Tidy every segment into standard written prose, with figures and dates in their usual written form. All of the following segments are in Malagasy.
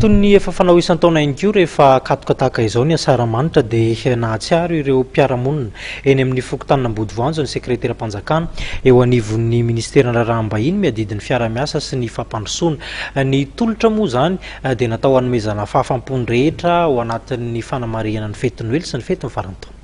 Toy ny efa fanao isan-taona ihany koa rehefa katoka tahaka izao ny asaramanitra dia nahatsiaro ireo mpiara-monina eny amin'ny fokontany Ambodivoanjo ny sekretera-panjakana eo anivon'ny ministerana raham-bahiny miadidin'ny fiara-miasa sy ny fampandrosoana. Ny tolotra moa izany dia natao hanomezana fahafampony rehetra ao anatin'ny fanamariana ny fety Noely sy ny fety ny farantaona.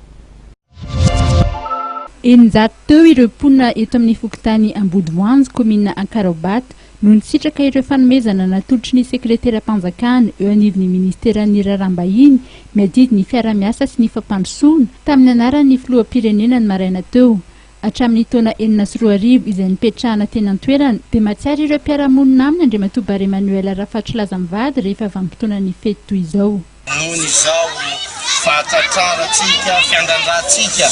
Eninjato teo ireo mponina eto amin'ny fokontany Ambodivoanjo, komina Ankarabata no nisitraka ireo fanomezana natolotry ny sekretera-panjakana eo anivon'ny ministeran'ny raham-bahiny miadidin'ny fiara-miasa sy ny fampandrosoana tamin'ny anaran'ny filoham-pirenena ny maraina teo. Hatramin'ny taona 2014 izay nipetrahana teny an-toerana dia mahatsiaro ireo mpiara-monina aminy Andriamatoa Bara Emmanuel Rafatrolazam-bady rehefa vanim-potoanan'ny fety toy izao. Nohon' izao fahatratrarantsika, fiandrandratsika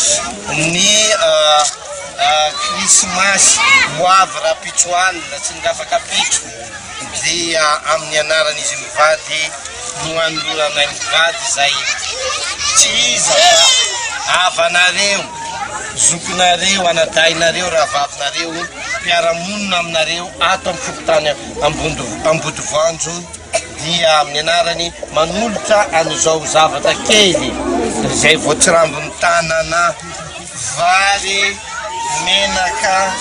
ny krismasy hoavy rapitsoanina tsy ngafakapitro dia amin'ny anaran'izy mivady no anolorana mivady izay tsy iza avanareo, zokinareo, anadainareo, ravavinareo, mpiara-monina aminareo ato amin'ny fokontany Ambodivoanjo dia amin'ny anarany manolotra an'izao zavatra kely izay voatsirambon'ny tanana, vary, menaka,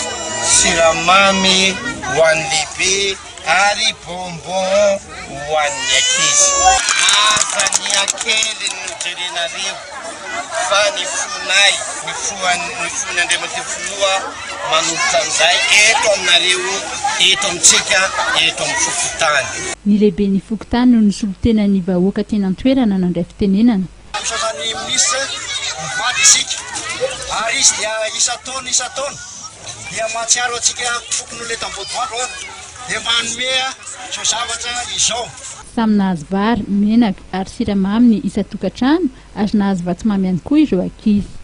siramamy ho an'ny lehibe ary bonbon ho an'ny ankizy. Aza ny akely ny jerenareo fa ny fonay, ny fony Andriamatoa Filoha manolotra an'izay eto aminareo, eto amintsika, eto amin'ny fokontany. Ny lehibe ny fokontany no nisolo-tena ny vahoaka teny an-toerana nandray fitenenana. Ny minisitra mivady isika ary izy dia isa-taona dia mahatsiaro antsika fokon'olona eto Ambodivoanjo dia manome izao zavatra izao. Samy nahazo vary, menaka ary siramamy ny isa-tokantrano ary nahazo vatomamy ihany koa ireo ankizy.